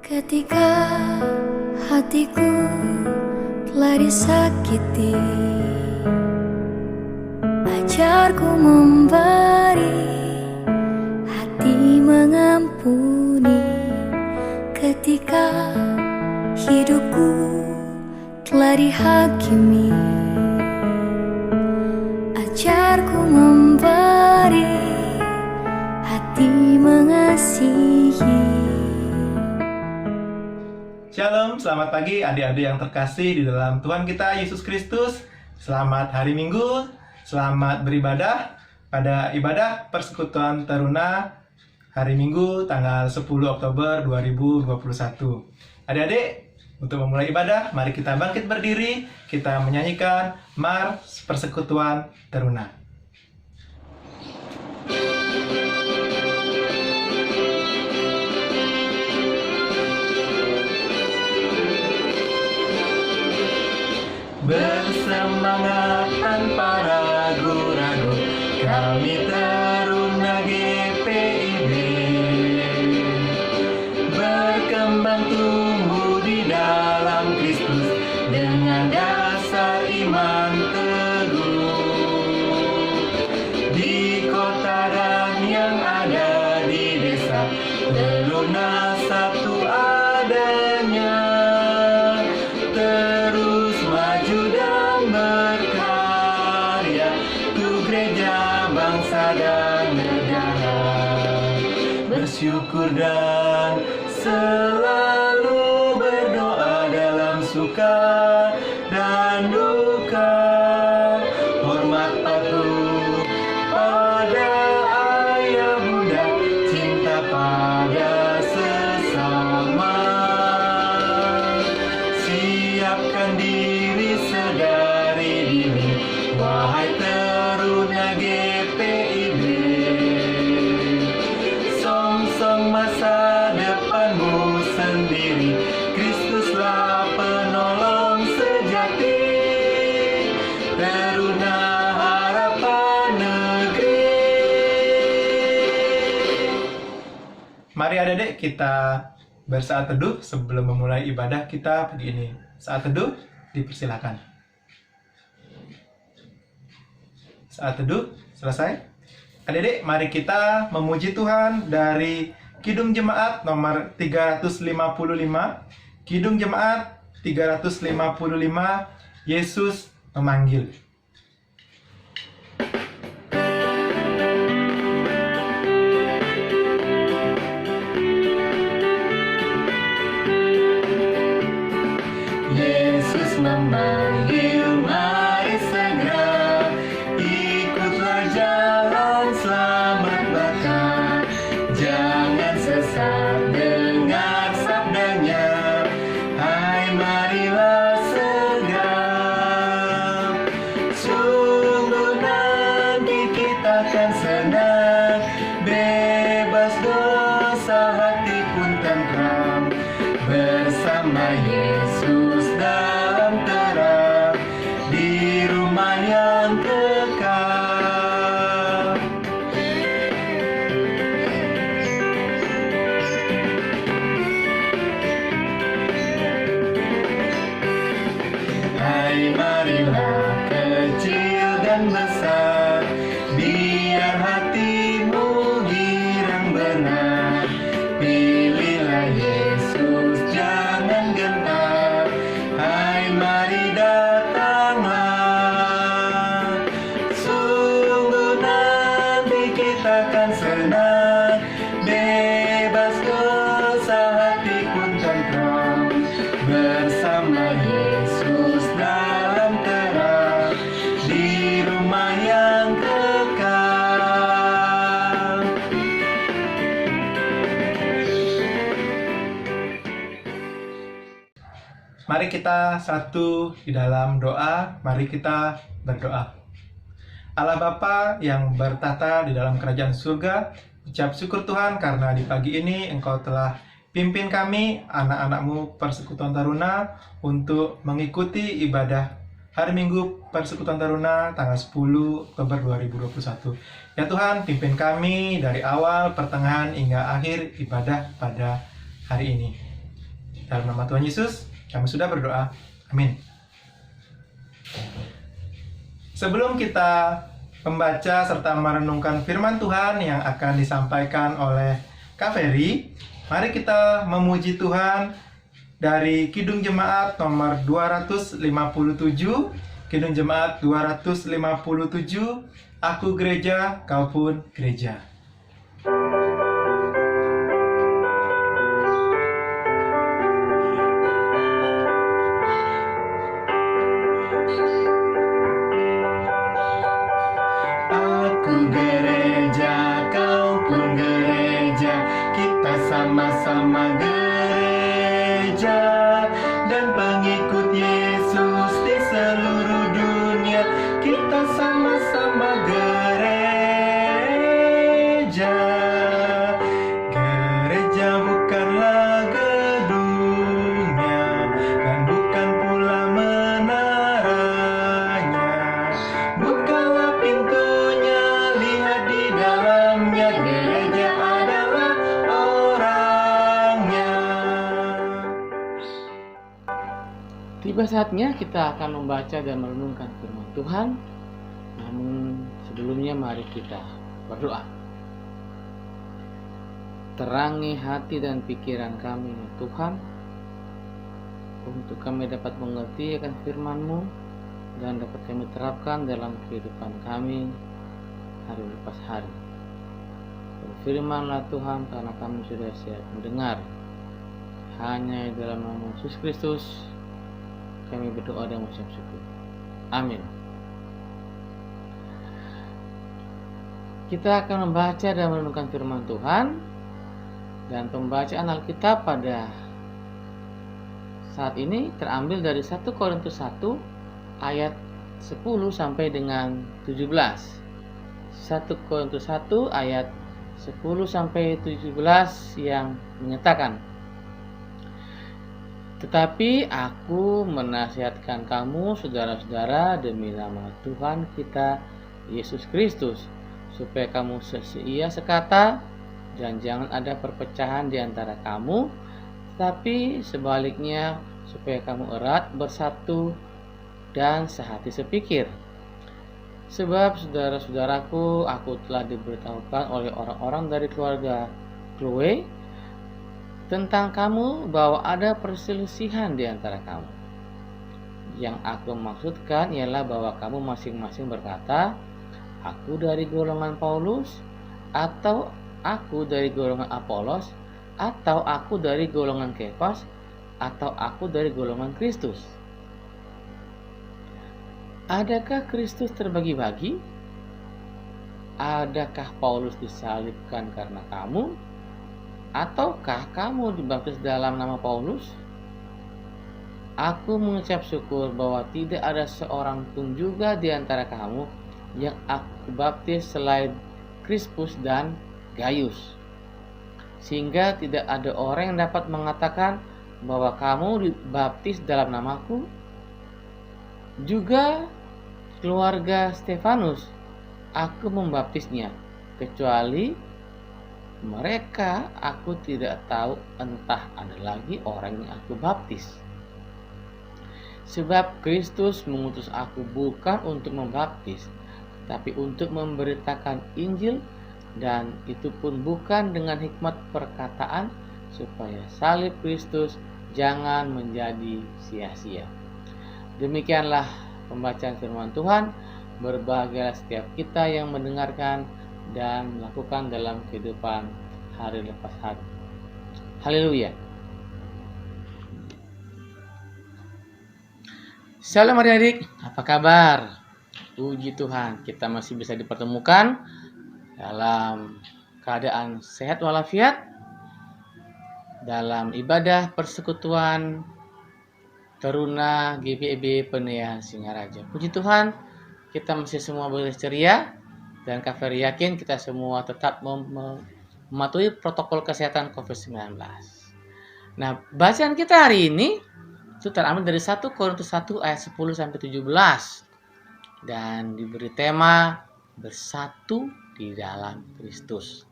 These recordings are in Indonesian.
Ketika hatiku telah disakiti, ajarku memberi, hati mengampuni. Ketika hidupku telah dihakimi, ajarku memberi, hati mengasihi. Shalom, selamat pagi adik-adik yang terkasih di dalam Tuhan kita Yesus Kristus. Selamat hari Minggu, selamat beribadah pada ibadah persekutuan Taruna hari Minggu tanggal 10 Oktober 2021. Adik-adik, untuk memulai ibadah, mari kita bangkit berdiri, kita menyanyikan Mars Persekutuan Taruna. Bersemangat tanpa ragu-ragu, kami Taruna GPIB berkembang tumbuh di dalam Kristus dengan dasar iman teguh. Di kota dan yang ada di desa, Taruna satu adanya, terus maju dan berkarya untuk gereja, bangsa dan negara. Bersyukur dan selalu berdoa dalam suka dan duka, hormat patuh pada ayah bunda, cinta pada sesama. Siapkan diri sedari dini, wahai Taruna GPIB. Song-song masa depanmu sendiri, Kristuslah penolong sejati. Taruna harapan negeri. Mari adik-adik kita bersaat teduh sebelum memulai ibadah kita pagi ini. Saat teduh dipersilakan. Saat teduh selesai. Adik-adik, mari kita memuji Tuhan dari Kidung Jemaat nomor 355. Kidung Jemaat 355, Yesus memanggil. Yesus memanggil, mari segera, ikutlah jalan selamat baka. Jangan sesat dengar sabdanya, hai marilah segera. Sungguh nanti kita akan senang, bebas dosa, hati pun tentram, bersama Yesus dalam terang, di rumah yang kekal. Hai marilah kecil dan besar, biar hatimu girang benar. Pilihlah Yesus, jangan gentar, hai mari datanglah. Sungguh nanti kita akan senang, bebas dosa, hati pun tentram, bersama Yesus dalam terang, di rumah yang kekal. Mari kita satu di dalam doa, mari kita berdoa. Allah Bapa yang bertata di dalam kerajaan surga, ucap syukur Tuhan karena di pagi ini Engkau telah pimpin kami, anak-anak-Mu Persekutuan Taruna, untuk mengikuti ibadah hari Minggu Persekutuan Taruna tanggal 10 Oktober 2021. Ya Tuhan, pimpin kami dari awal, pertengahan, hingga akhir ibadah pada hari ini. Dalam nama Tuhan Yesus, kami sudah berdoa. Amin. Sebelum kita membaca serta merenungkan firman Tuhan yang akan disampaikan oleh Kak Ferry, mari kita memuji Tuhan dari Kidung Jemaat nomor 257, Kidung Jemaat 257, Aku Gereja, Kau Pun Gereja. Aku gereja, kau pun gereja, kita sama-sama gereja, dan pengikut Yesus di seluruh dunia, kita sama-sama gereja. Gereja bukanlah gedungnya, dan bukan pula menaranya. Bukalah pintunya, lihat di dalamnya, gereja adalah orangnya. Tiba saatnya kita akan membaca dan merenungkan firman Tuhan. Namun sebelumnya mari kita berdoa. Terangi hati dan pikiran kami, ya Tuhan, untuk kami dapat mengerti akan firman-Mu dan dapat kami terapkan dalam kehidupan kami hari lepas hari. Berfirman-Lah Tuhan, karena kami sudah siap mendengar. Hanya dalam nama Yesus Kristus kami berdoa dan mengucap syukur. Amin. Kita akan membaca dan merenungkan firman Tuhan, dan pembacaan Alkitab pada saat ini terambil dari 1 Korintus 1 ayat 10 sampai dengan 17. 1 Korintus 1 ayat 10 sampai 17 yang menyatakan, tetapi aku menasihatkan kamu, saudara-saudara, demi nama Tuhan kita Yesus Kristus, supaya kamu seia sekata dan jangan ada perpecahan di antara kamu, tetapi sebaliknya supaya kamu erat bersatu dan sehati sepikir. Sebab saudara-saudaraku, aku telah diberitahukan oleh orang-orang dari keluarga Chloe tentang kamu bahwa ada perselisihan di antara kamu. Yang aku maksudkan ialah bahwa kamu masing-masing berkata, aku dari golongan Paulus, atau aku dari golongan Apolos, atau aku dari golongan Kefas, atau aku dari golongan Kristus. Adakah Kristus terbagi-bagi? Adakah Paulus disalibkan karena kamu? Ataukah kamu dibaptis dalam nama Paulus? Aku mengucap syukur bahwa tidak ada seorang pun juga di antara kamu yang aku baptis selain Krispus dan Gaius, sehingga tidak ada orang yang dapat mengatakan bahwa kamu dibaptis dalam namaku. Juga keluarga Stefanus aku membaptisnya, kecuali mereka aku tidak tahu, entah ada lagi orang yang aku baptis. Sebab Kristus mengutus aku bukan untuk membaptis, tapi untuk memberitakan Injil, dan itu pun bukan dengan hikmat perkataan, supaya salib Kristus jangan menjadi sia-sia. Demikianlah pembacaan firman Tuhan. Berbahagialah setiap kita yang mendengarkan dan melakukan dalam kehidupan hari lepas hari. Haleluya. Shalom adik-adik, apa kabar? Puji Tuhan, kita masih bisa dipertemukan dalam keadaan sehat walafiat, dalam ibadah persekutuan Teruna GPIB Peneah Singaraja. Puji Tuhan, kita masih semua boleh ceria, dan Kak Ferry yakin kita semua tetap mematuhi protokol kesehatan COVID-19. Nah, bacaan kita hari ini itu terambil dari 1 Korintus 1 ayat 10 sampai 17, dan diberi tema bersatu di dalam Kristus.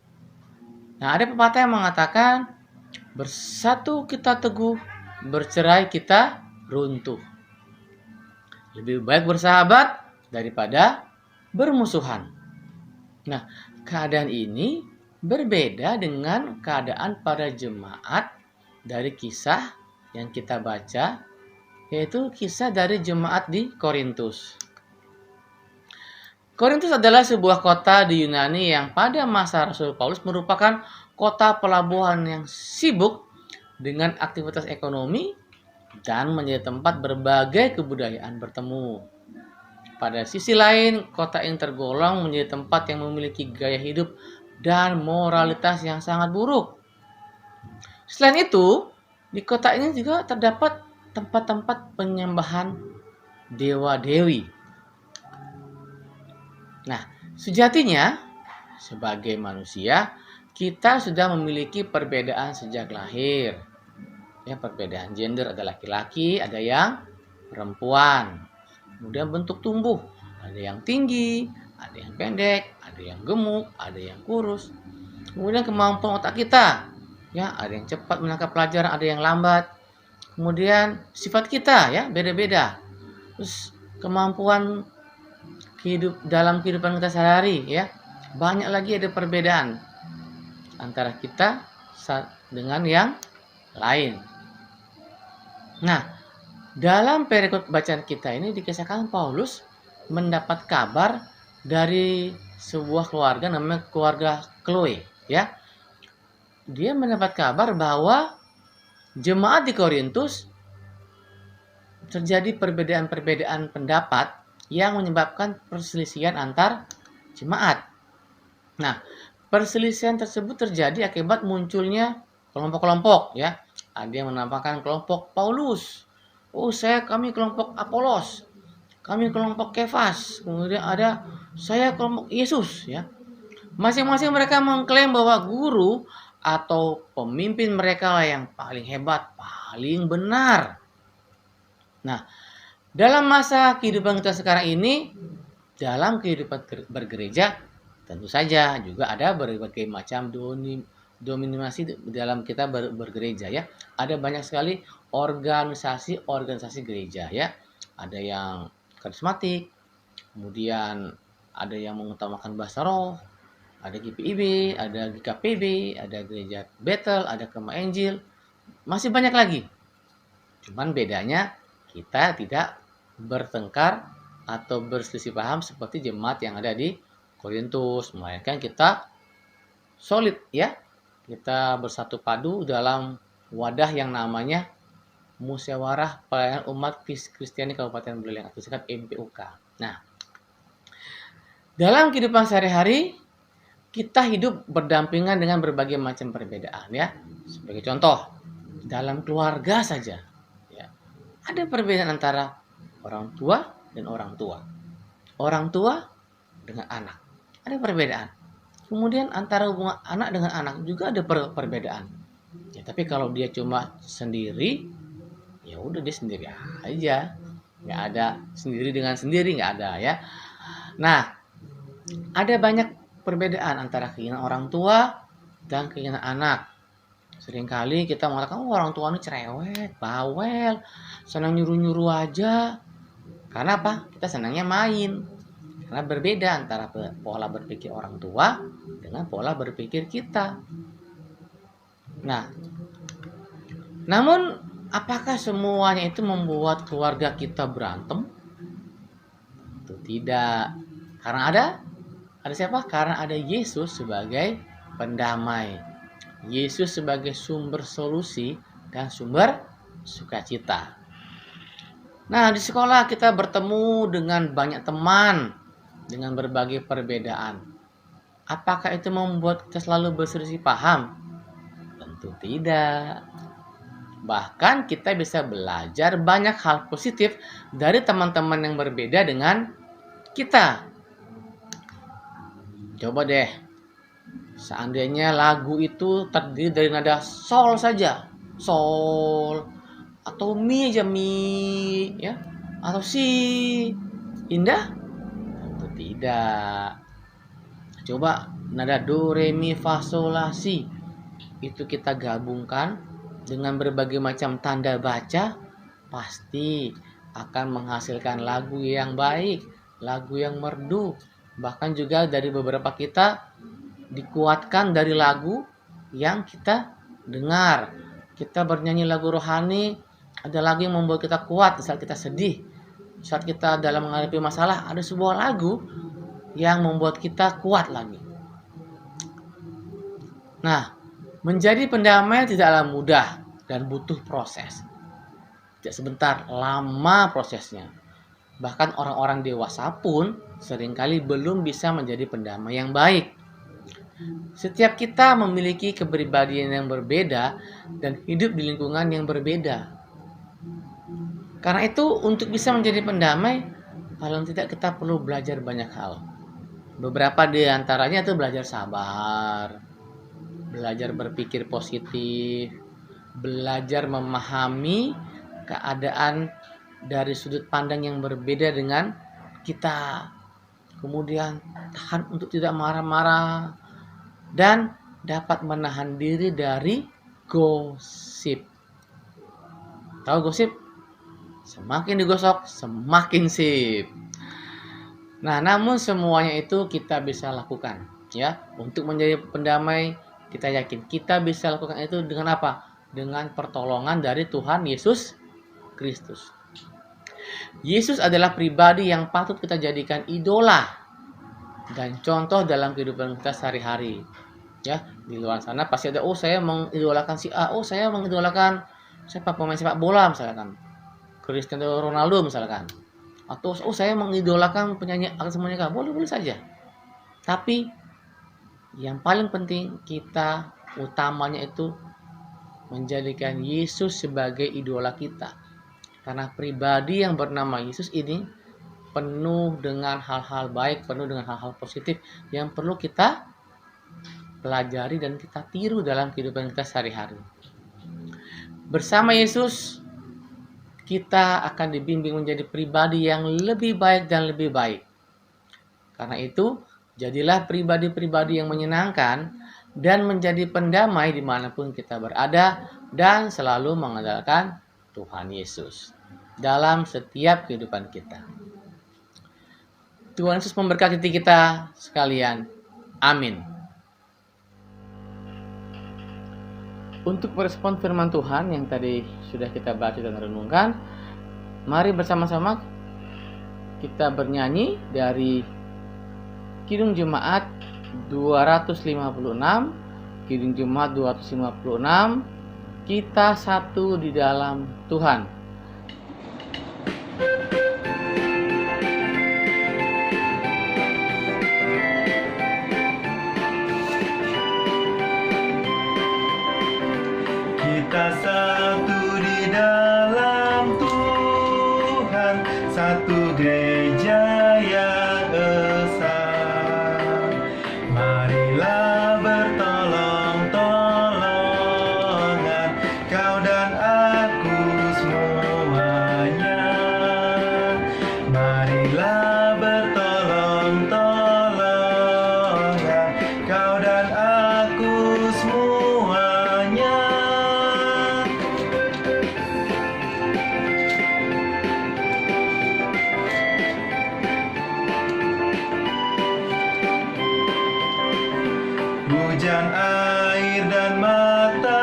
Nah, ada pepatah yang mengatakan bersatu kita teguh, bercerai kita runtuh. Lebih baik bersahabat daripada bermusuhan. Nah, keadaan ini berbeda dengan keadaan para jemaat dari kisah yang kita baca, yaitu kisah dari jemaat di Korintus. Korintus adalah sebuah kota di Yunani yang pada masa Rasul Paulus merupakan kota pelabuhan yang sibuk dengan aktivitas ekonomi dan menjadi tempat berbagai kebudayaan bertemu. Pada sisi lain, kota ini tergolong menjadi tempat yang memiliki gaya hidup dan moralitas yang sangat buruk. Selain itu, di kota ini juga terdapat tempat-tempat penyembahan dewa-dewi. Nah, sejatinya sebagai manusia kita sudah memiliki perbedaan sejak lahir. Ya, perbedaan gender, ada laki-laki, ada yang perempuan. Kemudian bentuk tubuh, ada yang tinggi, ada yang pendek, ada yang gemuk, ada yang kurus. Kemudian kemampuan otak kita, ya, ada yang cepat menangkap pelajaran, ada yang lambat. Kemudian sifat kita, ya, beda-beda. Terus kemampuan dalam kehidupan kita sehari, ya, banyak lagi ada perbedaan antara kita dengan yang lain. Nah, dalam perikop bacaan kita ini dikisahkan Paulus mendapat kabar dari sebuah keluarga namanya keluarga Chloe, ya. Dia mendapat kabar bahwa jemaat di Korintus terjadi perbedaan-perbedaan pendapat yang menyebabkan perselisihan antar jemaat. Nah, perselisihan tersebut terjadi akibat munculnya kelompok-kelompok, ya. Ada yang menamakan kelompok Paulus. Kami kelompok Apolos. Kami kelompok Kefas. Kemudian ada saya kelompok Yesus, ya. Masing-masing mereka mengklaim bahwa guru atau pemimpin mereka lah yang paling hebat, paling benar. Nah, dalam masa kehidupan kita sekarang ini, dalam kehidupan bergereja, tentu saja juga ada berbagai macam dominasi dalam kita bergereja, ya. Ada banyak sekali organisasi gereja, ya. Ada yang karismatik, kemudian ada yang mengutamakan bahasa roh, ada GPIB, ada GKPB, ada gereja Bethel, ada Kema Injil, masih banyak lagi. Cuman bedanya kita tidak bertengkar atau berselisih paham seperti jemaat yang ada di Korintus, melainkan kita solid, ya. Kita bersatu padu dalam wadah yang namanya Musyawarah Pelayanan Umat Kristiani Kabupaten Buleleng atau singkat MPUK. Nah, dalam kehidupan sehari-hari kita hidup berdampingan dengan berbagai macam perbedaan, ya. Sebagai contoh, dalam keluarga saja, ya, ada perbedaan antara orang tua dan orang tua. Orang tua dengan anak. Ada perbedaan. Kemudian antara hubungan anak dengan anak juga ada perbedaan. Ya, tapi kalau dia cuma sendiri, ya udah dia sendiri aja. Nggak ada sendiri dengan sendiri, nggak ada, ya. Nah, ada banyak perbedaan antara keinginan orang tua dan keinginan anak. Seringkali kita mengatakan orang tua ini cerewet, bawel, senang nyuruh-nyuruh aja. Karena apa? Kita senangnya main. Karena berbeda antara pola berpikir orang tua dengan pola berpikir kita. Nah, namun apakah semuanya itu membuat keluarga kita berantem? Tentu tidak. Karena ada siapa? Karena ada Yesus sebagai pendamai. Yesus sebagai sumber solusi dan sumber sukacita. Nah, di sekolah kita bertemu dengan banyak teman dengan berbagai perbedaan. Apakah itu membuat kita selalu berselisih paham? Tentu tidak. Bahkan kita bisa belajar banyak hal positif dari teman-teman yang berbeda dengan kita. Coba deh, seandainya lagu itu terdiri dari nada sol saja, sol, atau mi aja mi, ya, atau si, indah? Tentu tidak. Coba nada do re mi fa sol la si itu kita gabungkan dengan berbagai macam tanda baca, pasti akan menghasilkan lagu yang baik, lagu yang merdu. Bahkan juga dari beberapa kita dikuatkan dari lagu yang kita dengar. Kita bernyanyi lagu rohani, ada lagu yang membuat kita kuat saat kita sedih. Saat kita dalam menghadapi masalah, ada sebuah lagu yang membuat kita kuat lagi. Nah, menjadi pendamai tidaklah mudah dan butuh proses. Tidak sebentar, lama prosesnya. Bahkan orang-orang dewasa pun seringkali belum bisa menjadi pendamai yang baik. Setiap kita memiliki kepribadian yang berbeda dan hidup di lingkungan yang berbeda. Karena itu, untuk bisa menjadi pendamai, paling tidak kita perlu belajar banyak hal. Beberapa di antaranya itu belajar sabar, belajar berpikir positif, belajar memahami keadaan dari sudut pandang yang berbeda dengan kita. Kemudian tahan untuk tidak marah-marah dan dapat menahan diri dari gosip. Tahu gosip? Semakin digosok, semakin sip. Nah, namun semuanya itu kita bisa lakukan, ya. Untuk menjadi pendamai, kita yakin kita bisa lakukan itu dengan apa? Dengan pertolongan dari Tuhan Yesus Kristus. Yesus adalah pribadi yang patut kita jadikan idola dan contoh dalam kehidupan kita sehari-hari. Ya, di luar sana pasti ada, saya mengidolakan si A, saya mengidolakan siapa pemain sepak bola misalkan, Cristiano Ronaldo misalkan. Atau saya mengidolakan penyanyi Agnes Monica, boleh saja. Tapi yang paling penting kita utamanya itu menjadikan Yesus sebagai idola kita. Karena pribadi yang bernama Yesus ini penuh dengan hal-hal baik, penuh dengan hal-hal positif yang perlu kita pelajari dan kita tiru dalam kehidupan kita sehari-hari. Bersama Yesus, kita akan dibimbing menjadi pribadi yang lebih baik dan lebih baik. Karena itu, jadilah pribadi-pribadi yang menyenangkan dan menjadi pendamai dimanapun kita berada dan selalu mengandalkan Tuhan Yesus dalam setiap kehidupan kita. Tuhan Yesus memberkati kita sekalian. Amin. Untuk merespon firman Tuhan yang tadi sudah kita baca dan renungkan, mari bersama-sama kita bernyanyi dari Kidung Jemaat 256, Kidung Jemaat 256, Kita Satu di Dalam Tuhan. Kita satu di dalam Tuhan, satu gereja yang esa. Marilah bertolong-tolongan, kau dan aku semuanya. Marilah bertolong-tolongan, kau dan aku semuanya. Hujan, air, dan matahari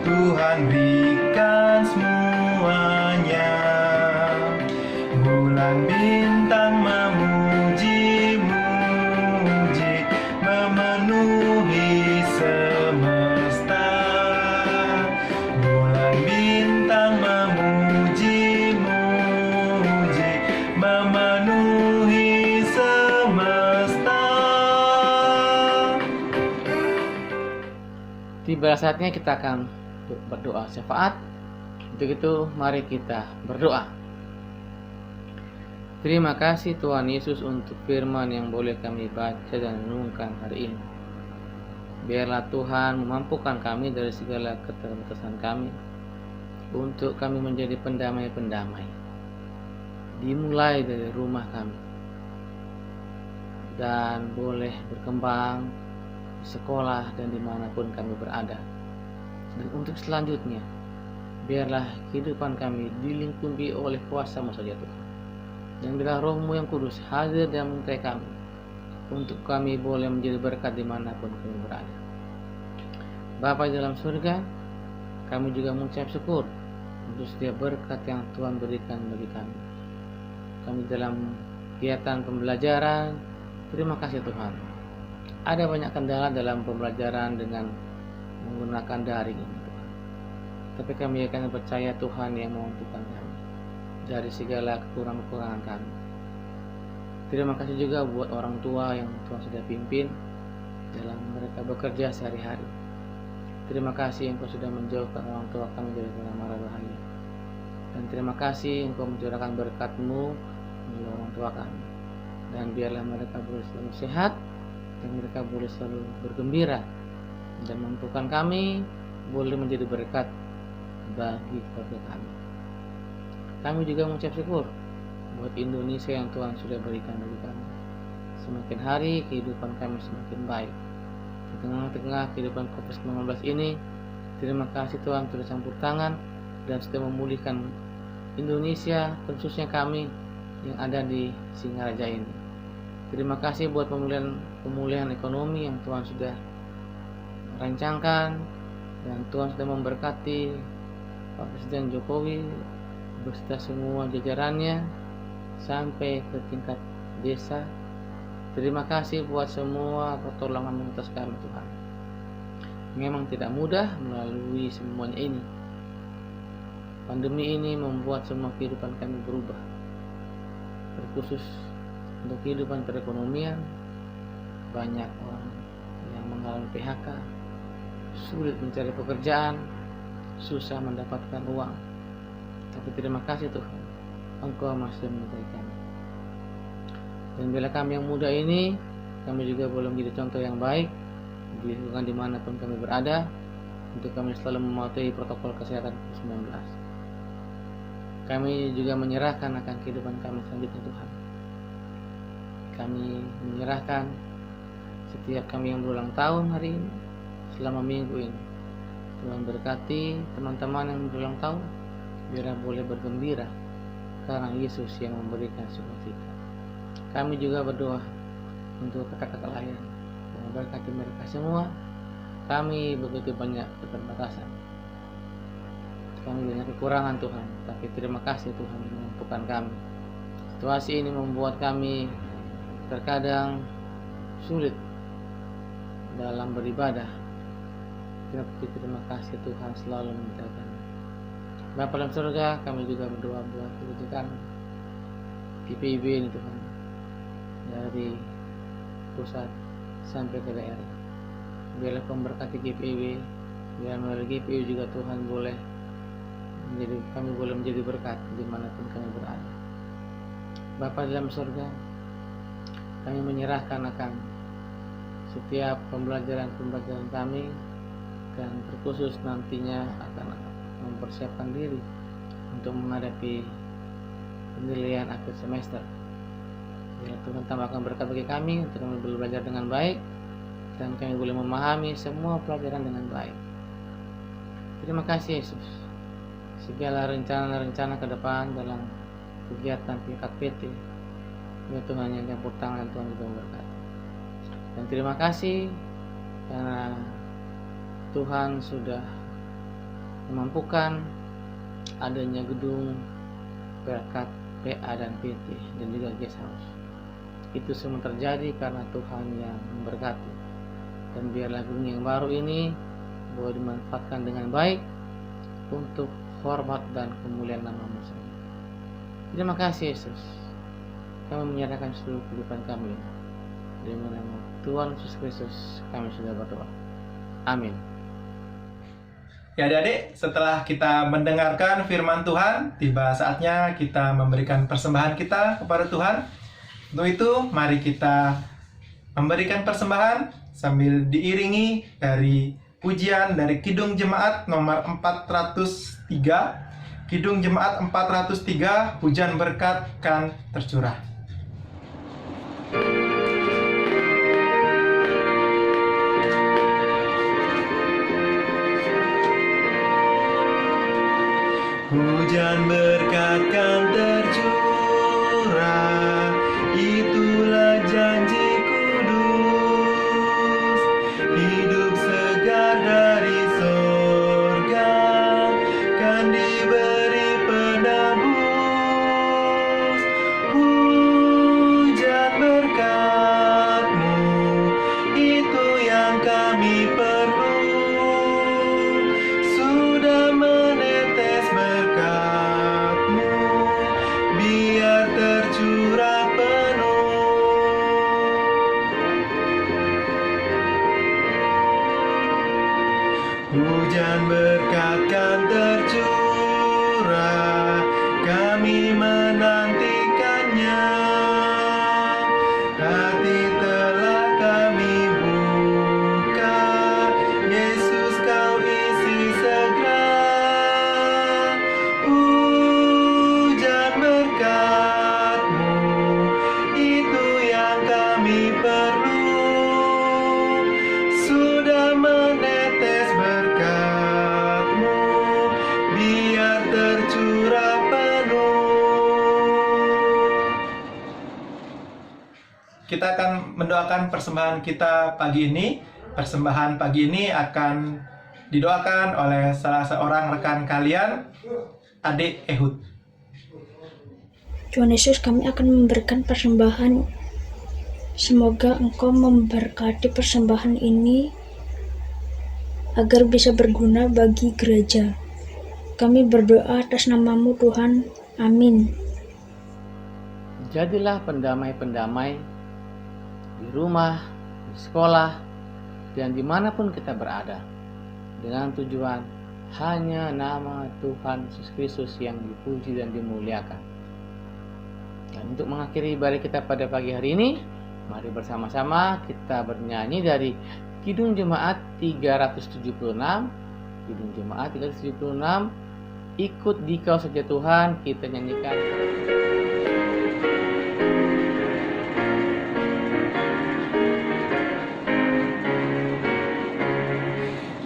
Tuhan berikan semuanya. Bulan bintang memuji-muji, memenuhi semesta. Bulan bintang memuji-muji, memenuhi semesta. Tiba saatnya kita akan berdoa syafaat. Untuk itu mari kita berdoa. Terima kasih Tuhan Yesus untuk firman yang boleh kami baca dan renungkan hari ini. Biarlah Tuhan memampukan kami dari segala keterbatasan kami untuk kami menjadi pendamai-pendamai. Dimulai dari rumah kami dan boleh berkembang di sekolah dan dimanapun kami berada. Dan untuk selanjutnya, biarlah kehidupan kami dilingkupi oleh kuasa-Mu saja Tuhan. Dan biarlah Roh-Mu yang kudus hadir dan menyertai kami, untuk kami boleh menjadi berkat dimanapun kami berada. Bapa di dalam surga, kami juga mengucap syukur untuk setiap berkat yang Tuhan berikan bagi kami. Kami dalam kegiatan pembelajaran, terima kasih Tuhan. Ada banyak kendala dalam pembelajaran dengan menggunakan daring ini Tuhan. Tapi kami akan percaya Tuhan yang memampukan kami dari segala kekurangan-kekurangan kami. Terima kasih juga buat orang tua yang Tuhan sudah pimpin dalam mereka bekerja sehari-hari. Terima kasih Engkau sudah menjauhkan orang tua kami dari mara bahaya. Dan terima kasih Engkau mencurahkan berkat-Mu melalui orang tua kami. Dan biarlah mereka boleh selalu sehat, dan mereka boleh selalu bergembira, dan mampukan kami boleh menjadi berkat bagi keluarga kami. Kami juga mengucap syukur buat Indonesia yang Tuhan sudah berikan bagi kami. Semakin hari kehidupan kami semakin baik. Di tengah-tengah kehidupan COVID-19 ini, terima kasih Tuhan sudah campur tangan dan sudah memulihkan Indonesia, khususnya kami yang ada di Singaraja ini. Terima kasih buat pemulihan ekonomi yang Tuhan sudah rancangkan, dan Tuhan sudah memberkati Pak Presiden Jokowi beserta semua jajarannya sampai ke tingkat desa. Terima kasih buat semua pertolongan atas kami Tuhan. Memang tidak mudah melalui semuanya ini. Pandemi ini membuat semua kehidupan kami berubah, terkhusus untuk kehidupan perekonomian. Banyak orang yang mengalami PHK, sulit mencari pekerjaan, susah mendapatkan uang. Tapi terima kasih Tuhan, Engkau masih menyertai kami. Dan bila kami yang muda ini, kami juga boleh menjadi contoh yang baik di lingkungan dimanapun kami berada, untuk kami selalu mematuhi protokol kesehatan COVID-19. Kami juga menyerahkan akan kehidupan kami selanjutnya Tuhan. Kami menyerahkan setiap kami yang berulang tahun hari ini, selama minggu ini. Tuhan berkati teman-teman yang berulang tahun, biar boleh bergembira karena Yesus yang memberikan sukacita. Kami juga berdoa untuk kakak-kakak lain, Tuhan berkati mereka semua. Kami begitu banyak keterbatasan, kami banyak kekurangan Tuhan, tapi terima kasih Tuhan yang memampukan kami. Situasi ini membuat kami terkadang sulit dalam beribadah. Tapi terima kasih Tuhan selalu menyertai kami. Bapa dalam surga, kami juga berdoa buat kebijakan GPIB ini Tuhan, dari pusat sampai ke daerah. Biarlah memberkati GPIB, biar melalui GPIB juga Tuhan boleh kami boleh menjadi berkat dimanapun kami berada. Bapa dalam surga, kami menyerahkan akan setiap pembelajaran kami, dan terkhusus nantinya akan mempersiapkan diri untuk menghadapi penilaian akhir semester. Ya, Tuhan tambahkan berkat bagi kami untuk kami belajar dengan baik, dan kami boleh memahami semua pelajaran dengan baik. Terima kasih Yesus. Segala rencana-rencana ke depan dalam kegiatan PKPT, ya Tuhan yang campur tangan, Tuhan juga memberkati. Dan terima kasih karena Tuhan sudah memampukan adanya gedung berkat PA dan PT dan juga guest house. Itu semua terjadi karena Tuhan yang memberkati. Dan biarlah gedung yang baru ini boleh dimanfaatkan dengan baik untuk hormat dan kemuliaan nama-Mu saja. Terima kasih Yesus. Kami menyerahkan seluruh kehidupan kami. Dengan nama Tuhan Yesus Kristus kami sudah berdoa. Amin. Ya adik-adik, setelah kita mendengarkan firman Tuhan, tiba saatnya kita memberikan persembahan kita kepada Tuhan. Untuk itu, mari kita memberikan persembahan sambil diiringi dari pujian dari Kidung Jemaat nomor 403. Kidung Jemaat 403, hujan berkat kan tercurah. Hujan berkat kan tercurah, itulah janji kudus. Hidup segar dari sorga kan diberi penebus. Hujan berkat-Mu, itu yang kami perlu. Sudah menetes berkat-Mu, biar tercurah penuh. Hujan berkat kan tercurah, kami menantikannya. Hati telah kami buka, Yesus kau isi segera. Hujan berkat-Mu, itu yang kami perlu. Sudah menetes berkat-Mu, biar tercurah penuh. Kita akan mendoakan persembahan kita pagi ini. Persembahan pagi ini akan didoakan oleh salah seorang rekan kalian, Adik Ehud. Tuhan Yesus, kami akan memberikan persembahan. Semoga Engkau memberkati persembahan ini agar bisa berguna bagi gereja. Kami berdoa atas nama-Mu Tuhan. Amin. Jadilah pendamai-pendamai di rumah, di sekolah, dan dimanapun kita berada, dengan tujuan hanya nama Tuhan Yesus Kristus yang dipuji dan dimuliakan. Dan untuk mengakhiri ibadah kita pada pagi hari ini, mari bersama-sama kita bernyanyi dari Kidung Jemaat 376. Kidung Jemaat 376, ikut Dikau saja Tuhan, kita nyanyikan.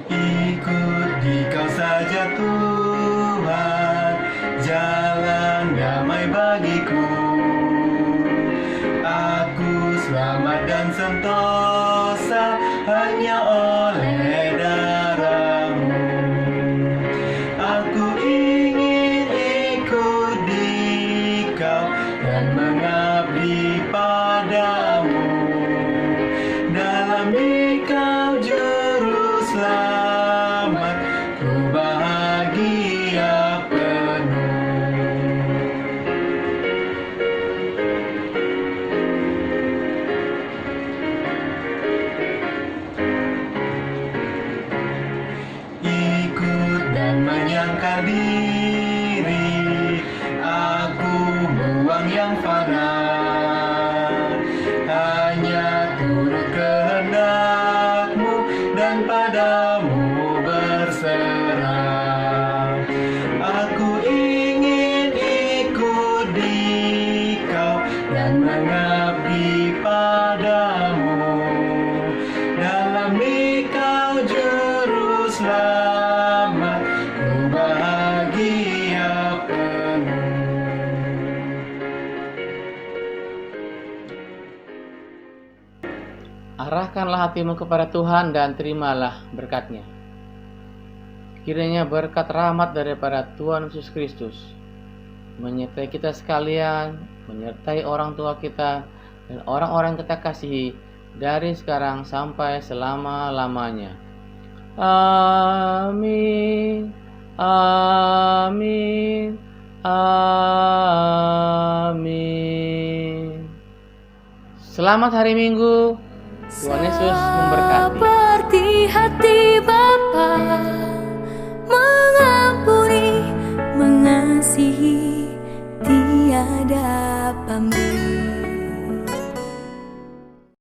Ikut Dikau saja Tuhan, jalan damai bagiku. Aku selamat dan sentosa hanya oleh darah-Mu. Aku ingin ikut Dikau dan mengabdi padamu. Dalam Dikau juru selamat, ku bahagia penuh. Ikut dan menyangkal diri, aku buang yang fana. Hanya turut kehendak-Mu dan padamu berserah. Aku ingin ikut Dikau dan mengabdi padamu. Dalam Dikau juru selamat, ku bahagia penuh. Arahkanlah hatimu kepada Tuhan dan terimalah berkat-Nya. Kiranya berkat rahmat daripada Tuhan Yesus Kristus menyertai kita sekalian, menyertai orang tua kita dan orang-orang yang kita kasihi dari sekarang sampai selama-lamanya. Amin. Amin. Amin. Selamat hari Minggu. Tuhan Yesus memberkati. Seperti hati